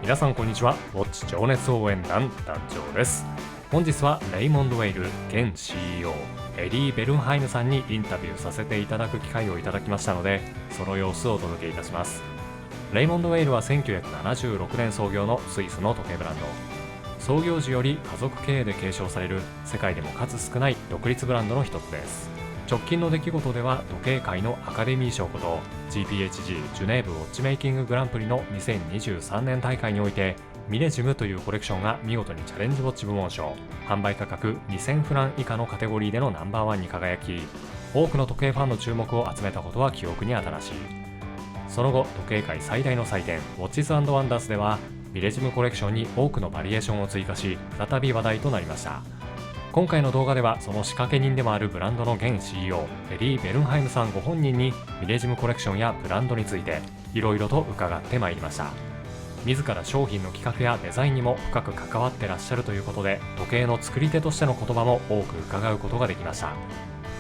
皆さんこんにちは。ウォッチ情熱応援団団長です。本日はレイモンド・ウェイル現 CEO エリー・ベルンハイムさんにインタビューさせていただく機会をいただきましたので、その様子をお届けいたします。レイモンド・ウェイルは1976年創業のスイスの時計ブランド。創業時より家族経営で継承される世界でも数少ない独立ブランドの一つです。直近の出来事では時計界のアカデミー賞こと GPHG ジュネーブウォッチメイキンググランプリの2023年大会においてミレジムというコレクションが見事にチャレンジウォッチ部門賞、販売価格2000フラン以下のカテゴリーでのナンバーワンに輝き、多くの時計ファンの注目を集めたことは記憶に新しい。その後、時計界最大の祭典ウォッチズ&ワンダースではミレジムコレクションに多くのバリエーションを追加し、再び話題となりました。今回の動画ではその仕掛け人でもあるブランドの現 CEO エリー・ベルンハイムさんご本人にミレジムコレクションやブランドについていろいろと伺ってまいりました。自ら商品の企画やデザインにも深く関わってらっしゃるということで、時計の作り手としての言葉も多く伺うことができました。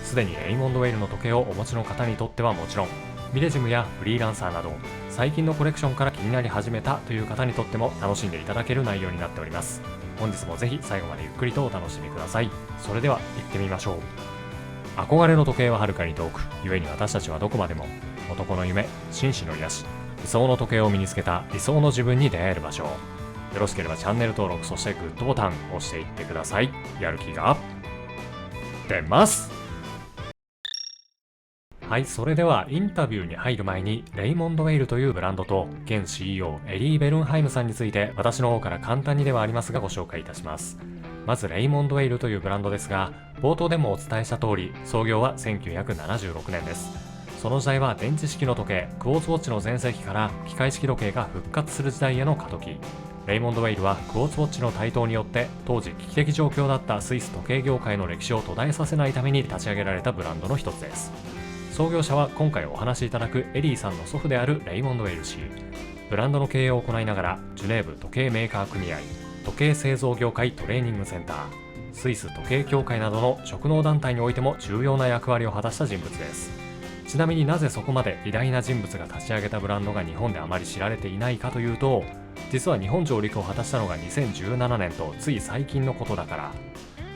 すでにレイモンド・ウェイルの時計をお持ちの方にとってはもちろん、ミレジムやフリーランサーなど最近のコレクションから気になり始めたという方にとっても楽しんでいただける内容になっております。本日もぜひ最後までゆっくりとお楽しみください。それでは行ってみましょう。憧れの時計は遥かに遠く、故に私たちはどこまでも男の夢、紳士の癒し、理想の時計を身につけた理想の自分に出会える場所。よろしければチャンネル登録、そしてグッドボタンを押していってください。やる気が出ます。はい、それではインタビューに入る前にレイモンド・ウェイルというブランドと現 CEO エリー・ベルンハイムさんについて私の方から簡単にではありますがご紹介いたします。まずレイモンド・ウェイルというブランドですが、冒頭でもお伝えした通り創業は1976年です。その時代は電池式の時計クォーツウォッチの全盛期から機械式時計が復活する時代への過渡期。レイモンド・ウェイルはクォーツウォッチの台頭によって当時危機的状況だったスイス時計業界の歴史を途絶えさせないために立ち上げられたブランドの一つです。創業者は今回お話しいただくエリーさんの祖父であるレイモンド・ウェイル氏。ブランドの経営を行いながらジュネーブ時計メーカー組合、時計製造業界トレーニングセンター、スイス時計協会などの職能団体においても重要な役割を果たした人物です。ちなみになぜそこまで偉大な人物が立ち上げたブランドが日本であまり知られていないかというと、実は日本上陸を果たしたのが2017年とつい最近のことだから。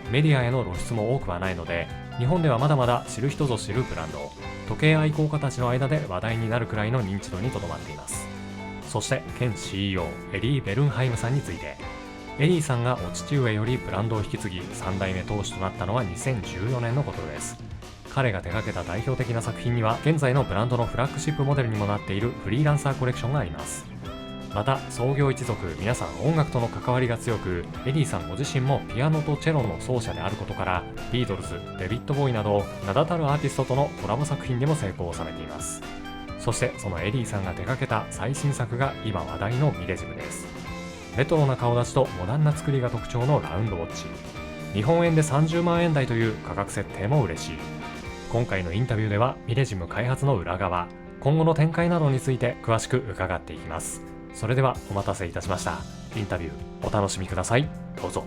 メディアへの露出も多くはないので、日本ではまだまだ知る人ぞ知るブランド、時計愛好家たちの間で話題になるくらいの認知度にとどまっています。そして現 CEO エリー・ベルンハイムさんについて、エリーさんがお父上よりブランドを引き継ぎ3代目当主となったのは2014年のことです。彼が手掛けた代表的な作品には現在のブランドのフラッグシップモデルにもなっているフリーランサーコレクションがあります。また創業一族皆さん音楽との関わりが強く、エリーさんご自身もピアノとチェロの奏者であることからビートルズ、デビッド・ボーイなど名だたるアーティストとのコラボ作品でも成功を収めています。そしてそのエリーさんが手掛けた最新作が今話題のミレジムです。レトロな顔立ちとモダンな作りが特徴のラウンドウォッチ、日本円で30万円台という価格設定も嬉しい。今回のインタビューではミレジム開発の裏側、今後の展開などについて詳しく伺っていきます。それではお待たせいたしました。インタビューお楽しみください。どうぞ。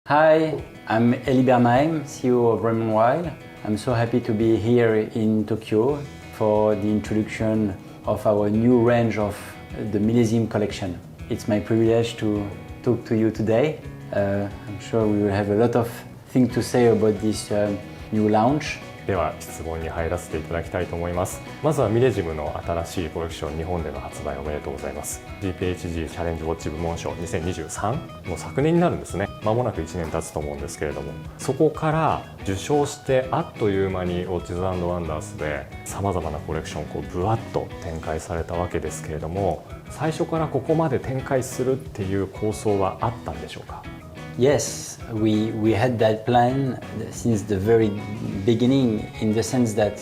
Hi, I'm Elie Bernheim, CEO of Raymond Weil. I'm so happy to be here in Tokyo for the introduction of our new range of the Millésime collection. It's my privilege to talk to you today. I'm sure we will have a lot of things to say about this new launch. では質問に入らせていただきたいと思います。まずはミレジムの新しいコレクション日本での発売おめでとうございます。 GPHG チャレンジウォッチ部門賞2023、もう昨年になるんですね。間もなく1年経つと思うんですけれども、そこから受賞してあっという間にウォッチズ&ワンダースでさまざまなコレクションをぶわっと展開されたわけですけれども、最初からここまで展開するっていう構想はあったんでしょうか？ Yes, we had that plan since the very beginning, in the sense that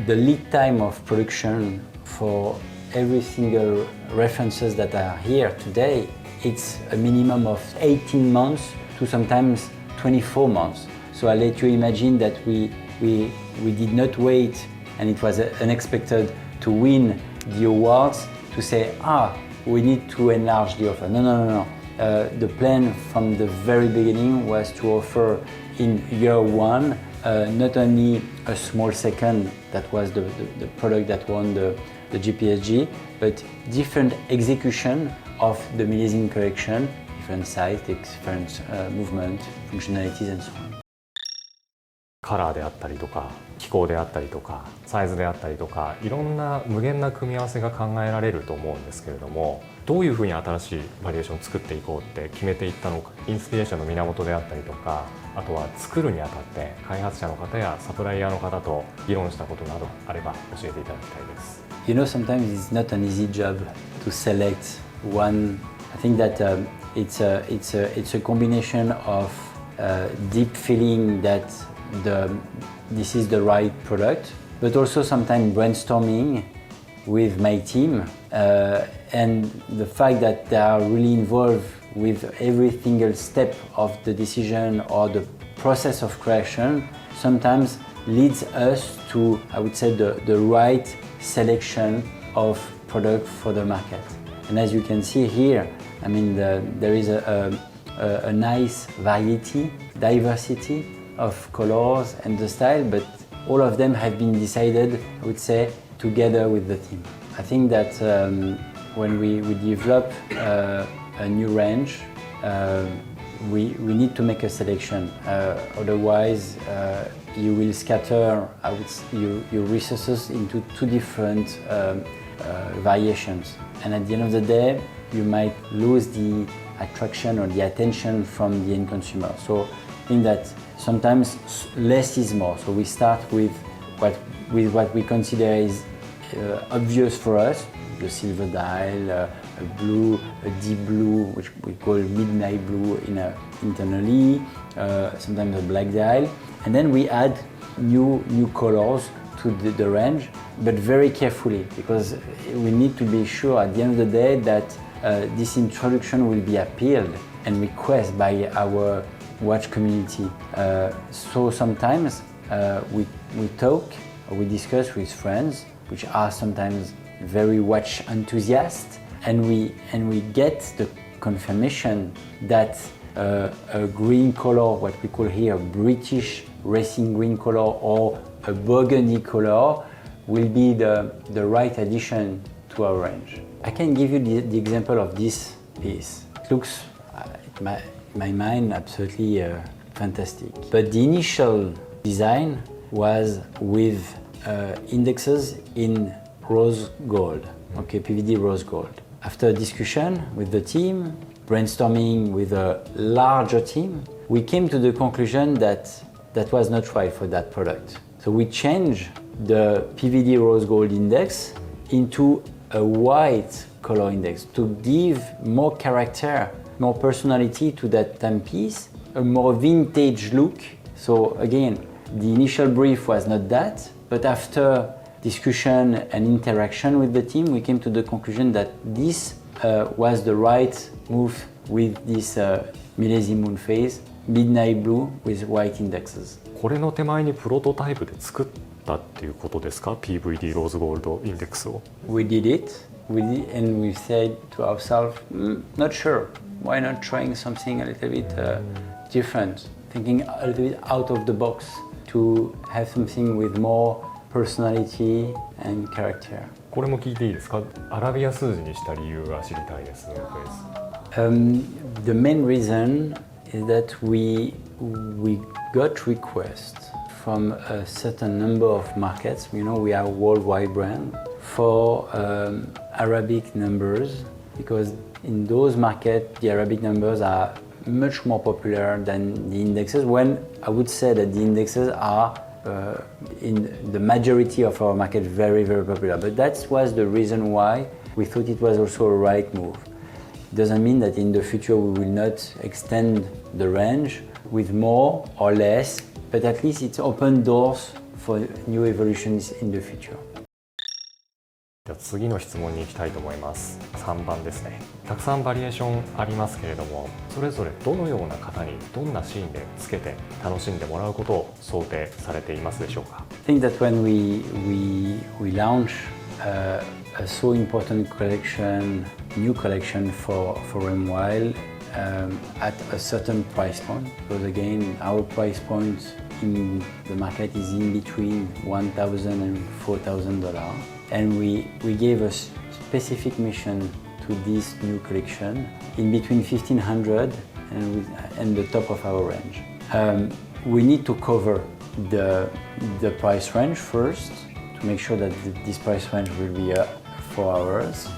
the lead time of production for every single references that are here today, it's a minimum of 18 months to sometimes 24 months. So I'll let you imagine that we did not wait, and it was unexpected to win the awards to say, we need to enlarge the offer. No. The plan from the very beginning was to offer in year one not only a small second, that was the product that won the the GPHG, but different execution of the Millésime collection, different size, different movement, functionalities and so on. カラーであったりとか気候であったりとかサイズであったりとかいろんな無限な組み合わせが考えられると思うんですけれども、どういうふうに新しいバリエーションを作っていこうって決めていったのか、インスピレーションの源であったりとか、あとは作るにあたって開発者の方やサプライヤーの方と議論したことなどあれば教えていただきたいです。You know, sometimes it's not an easy job to select one. I think that it's a combination of deep feeling that this is the right product, but also sometimes brainstorming with my team and the fact that they are really involved with every single step of the decision or the process of creation sometimes leads us to, I would say, the right selection of product for the market. And as you can see here, I mean, there is a nice variety, diversity of colors and the style, but all of them have been decided, I would say, together with the team. I think that when we develop a new range, we need to make a selection. Otherwise, you will scatter your resources into two different variations. And at the end of the day, you might lose the attraction or the attention from the end consumer. So I think that sometimes less is more. So we start with what we consider is obvious for us, the silver dial, a blue, a deep blue, which we call midnight blue internally, sometimes a black dial. And then we add new colors to the range, but very carefully, because we need to be sure at the end of the day that this introduction will be appealed and requested by our watch community. So sometimes we talk, we discuss with friends, which are sometimes very watch enthusiasts, and we get the confirmation that a green color, what we call here British racing green color, or a burgundy color, will be the right addition to our range. I can give you the example of this piece. It looks, in my mind, absolutely fantastic. But the initial design was with indexes in rose gold, okay, PVD rose gold. After a discussion with the team, brainstorming with a larger team, we came to the conclusion that that was not right for that product. So we changed the PVD rose gold index into a white color index to give more character, more personality to that timepiece, a more vintage look. So again, the initial brief was not that, but after discussion and interaction with the team, we came to the conclusion that this was the right move with this Millésime moon phase, midnight blue with white indexes. これの手前にプロトタイプで作ったっていうことですか？ PVD ローズゴールドインデックスを。We did it, and we said to ourselves, not sure. Why not trying something a little bit different, thinking a little bit out of the box to have something with more personality and character. これも聞いていいですか？アラビア数字にした理由が知りたいです。The main reason is that we got requests from a certain number of markets. You know, we are a worldwide brand for Arabic numbers, because in those markets the Arabic numbers are much more popular than the indexes, when I would say that the indexes are in the majority of our market very, very popular. But that was the reason why we thought it was also a right move. It doesn't mean that in the future we will not extend the range with more or less, but at least it's open doors for new evolutions in the future. では次の質問に行きたいと思います。3番ですね。たくさんバリエーションありますけれども、それぞれどのような方にどんなシーンでつけて楽しんでもらうことを想定されていますでしょうか？ I think that when we launch a so important collection, new collection for MWILE at a certain price point, because again our price point in the market is in between $1,000 and $4,000. and we gave a specific mission to this new collection in between 1500 and the top of our range. We need to cover the price range first to make sure that this price range will be for us.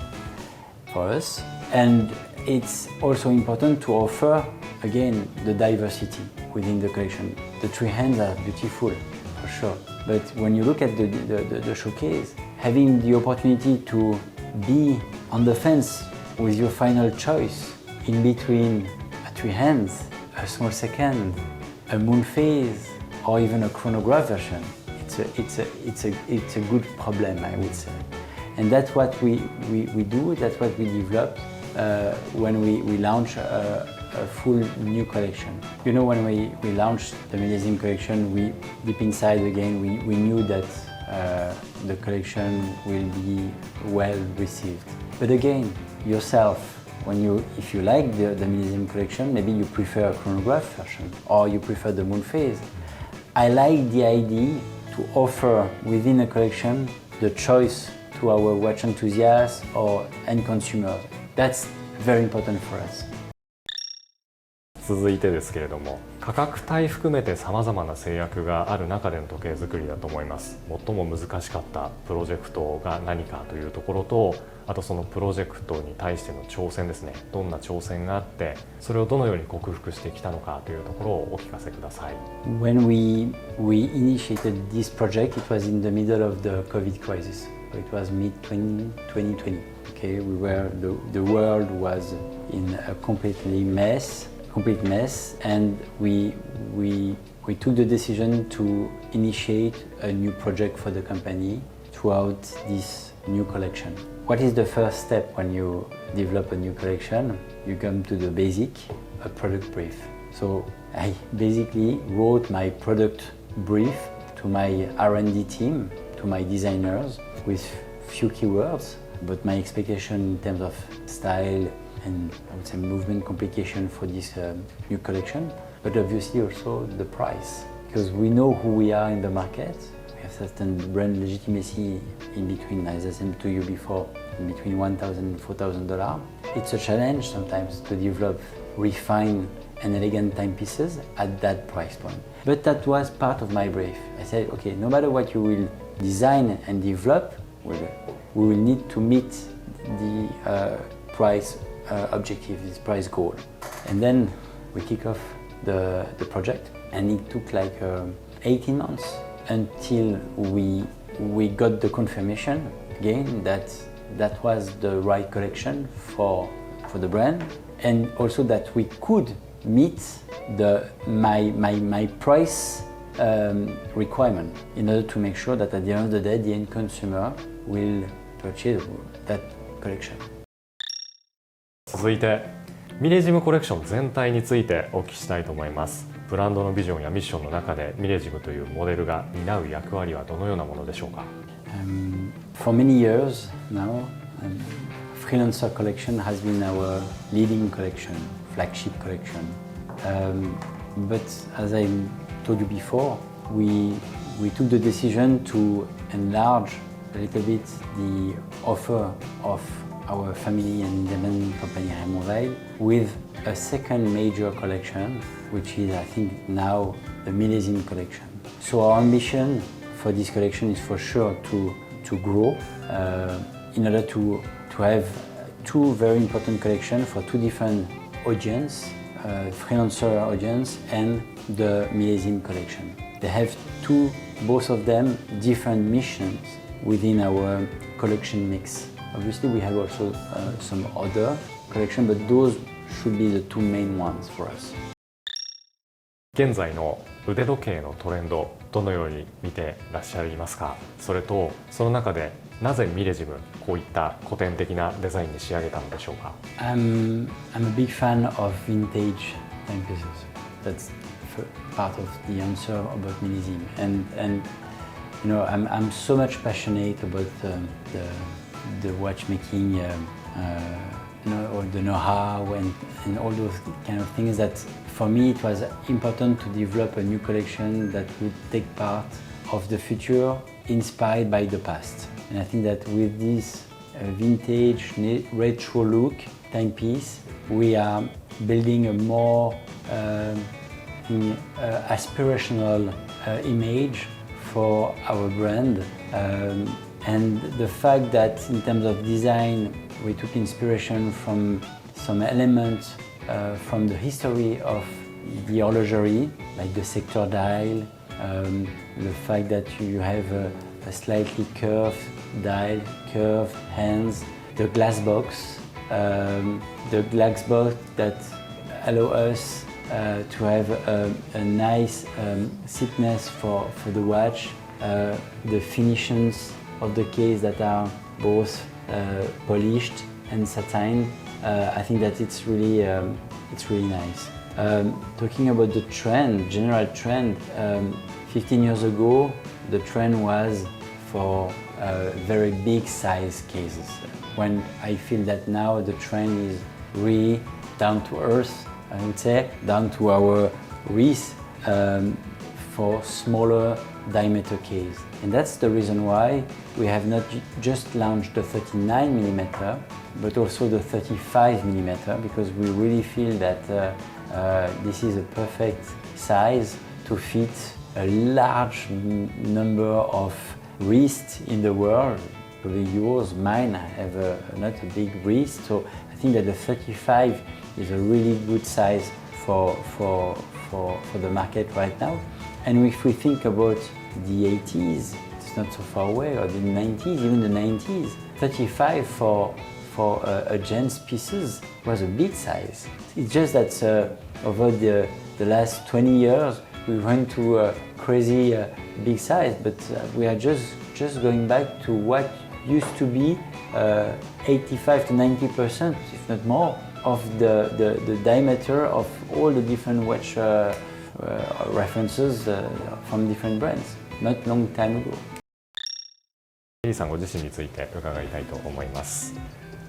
And it's also important to offer, again, the diversity within the collection. The three hands are beautiful, for sure. But when you look at the showcase, having the opportunity to be on the fence with your final choice in between a three hands, a small second, a moon phase, or even a chronograph version, it's a good problem, I would say. And that's what we do, that's what we develop when we launch a full new collection. You know, when we launched the Millésime collection, we deep inside again, we knew that the collection will be well received. But again, yourself, if you like the Millésime collection, maybe you prefer a chronograph version or you prefer the moon phase. I like the idea to offer within a collection the choice to our watch enthusiasts or end consumers. That's very important for us. 続いてですけれども、価格帯含めてさまざまな制約がある中での時計作りだと思います。最も難しかったプロジェクトが何かというところと、あとそのプロジェクトに対しての挑戦ですね。どんな挑戦があって、それをどのように克服してきたのかというところをお聞かせください。When we initiated this project, it was in the middle of the COVID crisis. So it was mid-2020. Okay, the world was in a complete mess, and we took the decision to initiate a new project for the company throughout this new collection. What is the first step when you develop a new collection? You come to the basic, a product brief. So I basically wrote my product brief to my R&D team, to my designers, with few keywords, but my expectation in terms of style and I would say movement complication for this new collection, but obviously also the price, because we know who we are in the market. We have certain brand legitimacy in between, as I said to you before, in between $1,000 and $4,000. It's a challenge sometimes to develop refined and elegant timepieces at that price point. But that was part of my brief. I said, okay, no matter what you will design and develop, we will need to meet the price objective, this price goal. And then we kick off the project, and it took like 18 months until we got the confirmation again that was the right collection for the brand, and also that we could meet my price requirement in order to make sure that at the end of the day the end consumer will purchase that collection. 続いてミレジムコレクション全体についてお聞きしたいと思います。ブランドのビジョンやミッションの中でミレジムというモデルが担う役割はどのようなものでしょうか。For many years now, freelancer collection has been our leading collection, flagship collection. But as I told you before, we took the decision to enlarge a little bit the offer of our family and independent company Raymond with a second major collection, which is I think now the Millésime collection. So our ambition for this collection is for sure to grow in order to have two very important collections for two different audience, freelancer audience and the Millésime collection. They have both of them different missions within our collection mix. Obviously we have also some other collection, but those should be the two main ones for us. 現在の腕時計のトレンド、どのように見てらっしゃいますか。それとその中でなぜミレジムこういった古典的なデザインに仕上げたのでしょうか。I'm a big fan of vintage timepieces. That's part of the answer about Millésime, and you know I'm so much passionate about the watchmaking, or the know-how and all those kind of things that for me it was important to develop a new collection that would take part of the future inspired by the past. And I think that with this vintage retro look timepiece, we are building a more aspirational image for our brand. And the fact that in terms of design, we took inspiration from some elements from the history of the horlogerie, like the sector dial, the fact that you have a slightly curved dial, curved hands, the glass box that allow us to have a nice thickness for the watch, the finishes of the case that are both polished and satin. I think that it's really nice. Talking about the trend, general trend, 15 years ago, the trend was for very big size cases. When I feel that now the trend is really down to earth, I would say, down to our wrist for smaller diameter case. And that's the reason why we have not just launched the 39mm, but also the 35mm, because we really feel that this is a perfect size to fit a large number of wrists in the world. Probably yours, mine have not a big wrist, so I think that the 35 is a really good size for the market right now. And if we think about the 80s, it's not so far away, or the 90s, even the 90s, 35 for a gents pieces was a big size. It's just that over the last 20 years, we went to a crazy big size, but we are just going back to what used to be 85 to 90%, if not more, of the diameter of all the different watch references from different brands, not long time ago. エリーさんご自身について伺いたいと思います。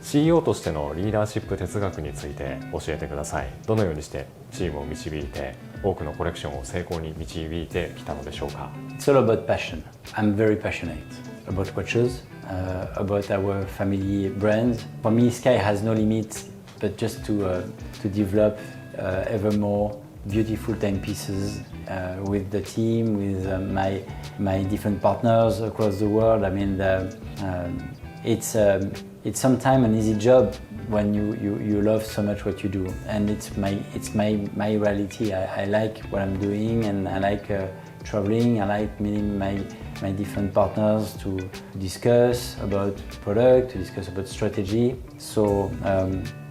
CEO としてのリーダーシップ哲学について教えてください。どのようにしてチームを導いて多くのコレクションを成功に導いてきたのでしょうか。 It's all about passion. I'm very passionate about watches, about our family brands. For me, sky has no limits, but just to develop ever more beautiful timepieces with the team, with my different partners across the world. I mean, it's sometimes an easy job when you love so much what you do, and it's my reality. I like what I'm doing, and I like traveling. I like meeting my different partners to discuss about product, to discuss about strategy. So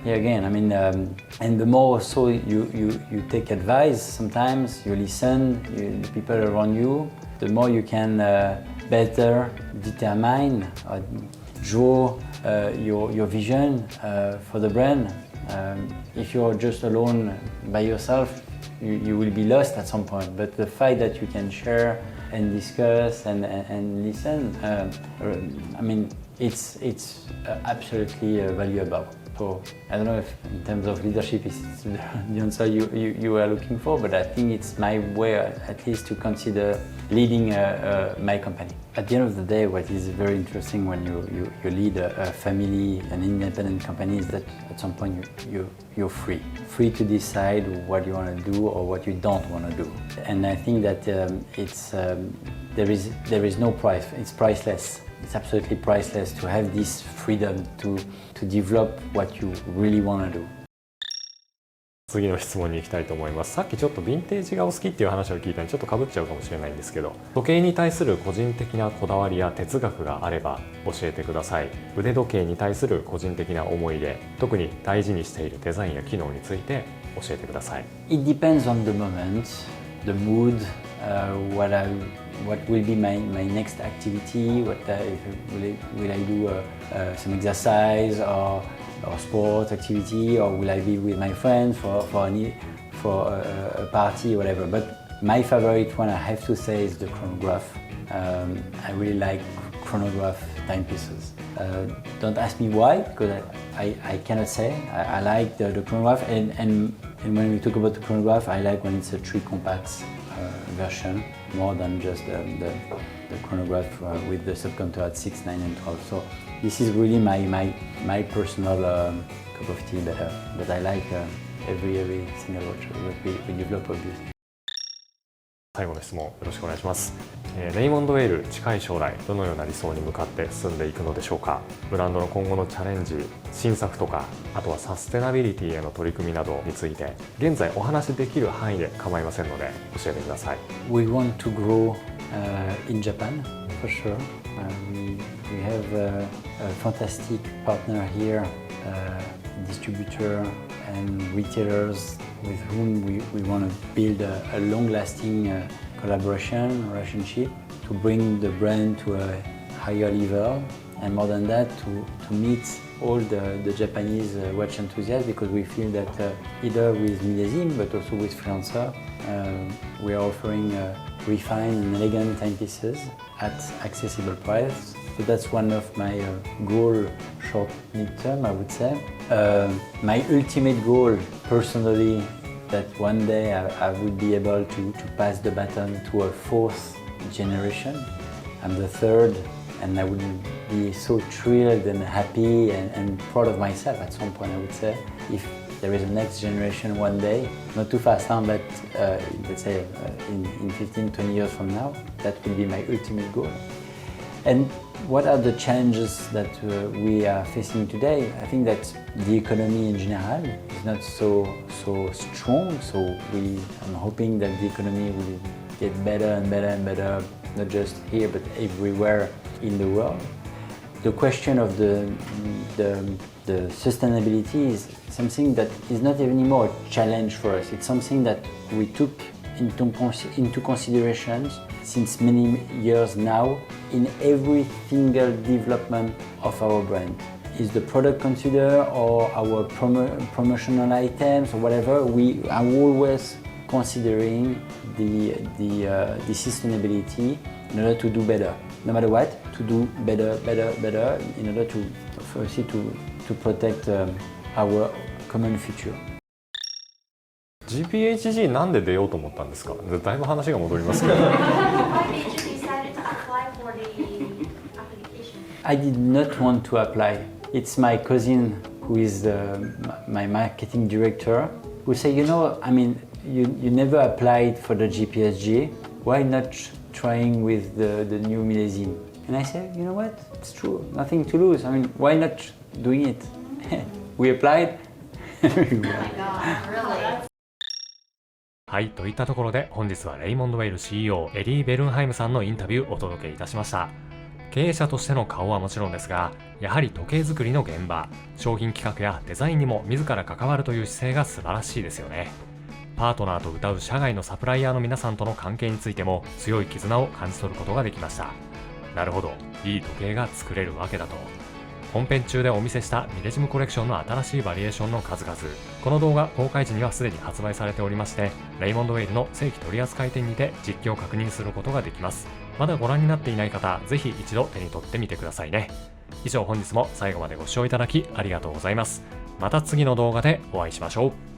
yeah, again, I mean, and the more so you take advice, sometimes you listen, the people around you, the more you can better determine or draw your vision for the brand. If you're just alone by yourself, you will be lost at some point. But the fact that you can share and discuss and listen, I mean, it's absolutely valuable. So I don't know if in terms of leadership is the answer you are looking for, but I think it's my way at least to consider leading my company. At the end of the day, what is very interesting when you lead a family, an independent company, is that at some point you're free to decide what you want to do or what you don't want to do. And I think that there is no price. It's priceless. It's absolutely priceless to have this freedom to develop what you really want to do. 次の質問に行きたいと思います。さっきちょっとヴィンテージがお好きっていう話を聞いたのでちょっとかぶっちゃうかもしれないんですけど、時計に対する個人的なこだわりや哲学があれば教えてください。腕時計に対する個人的な思い出、特に大事にしているデザインや機能について教えてください。 It depends on the moment, the mood, what will be my next activity, will I do some exercise or sport activity, or will I be with my friends for a party or whatever. But my favorite one, I have to say, is the chronograph. I really like chronograph timepieces. Don't ask me why, because I cannot say. I like the chronograph, and when we talk about the chronograph, I like when it's a 3 compacts version, more than just the chronograph with the subcounter at 6, 9 and 12. So this is really my personal cup of tea that I like every single watch that we develop obviously. 最後の質問よろしくお願いします。レイモンド・ウェイル、近い将来どのような理想に向かって進んでいくのでしょうか。ブランドの今後のチャレンジ、新作とか、あとはサステナビリティへの取り組みなどについて現在お話しできる範囲で構いませんので教えてください。 We want to grow in Japan for sure. We have a fantastic partner here, distributor and retailers with whom we want to build a long-lasting collaboration, relationship to bring the brand to a higher level, and more than that, to meet all the Japanese watch enthusiasts, because we feel that either with Milésime but also with Freelancer, we are offering refined and elegant timepieces at accessible price. So that's one of my goal short mid-term, I would say. My ultimate goal personally, that one day I would be able to pass the baton to a fourth generation. I'm the third, and I would be so thrilled and happy and proud of myself at some point, I would say, if there is a next generation one day, not too fast, but let's say in 15, 20 years from now, that will be my ultimate goal. And what are the challenges that we are facing today? I think that the economy in general is not so strong, so I'm hoping that the economy will get better and better and better, not just here but everywhere in the world. The question of the sustainability is something that is not anymore a challenge for us. It's something that we took into consideration since many years now in every single development of our brand. Is the product considered or our promotional items or whatever, we are always considering the sustainability in order to do better. No matter what, to do better in order to firstly to protect our common future. GPHG なんで出ようと思ったんですか。だいぶ話が戻りますけど。I did not want to apply. It's my cousin who is my marketing director who said, I mean, you never applied for the GPHG. Why not trying with the new Milésime? And I said, you know what? It's true. Nothing to lose. I mean, why not doing it? We applied. Oh my God, really? はい、といったところで本日はレイモンド・ウェイル CEO エリー・ベルンハイムさんのインタビューをお届けいたしました。経営者としての顔はもちろんですが、やはり時計作りの現場、商品企画やデザインにも自ら関わるという姿勢が素晴らしいですよね。パートナーと謳う社外のサプライヤーの皆さんとの関係についても強い絆を感じ取ることができました。なるほど、いい時計が作れるわけだと。本編中でお見せしたミレジムコレクションの新しいバリエーションの数々、この動画公開時にはすでに発売されておりまして、レイモンド・ウェイルの正規取扱店にて実況を確認することができます。まだご覧になっていない方、ぜひ一度手に取ってみてくださいね。以上、本日も最後までご視聴いただきありがとうございます。また次の動画でお会いしましょう。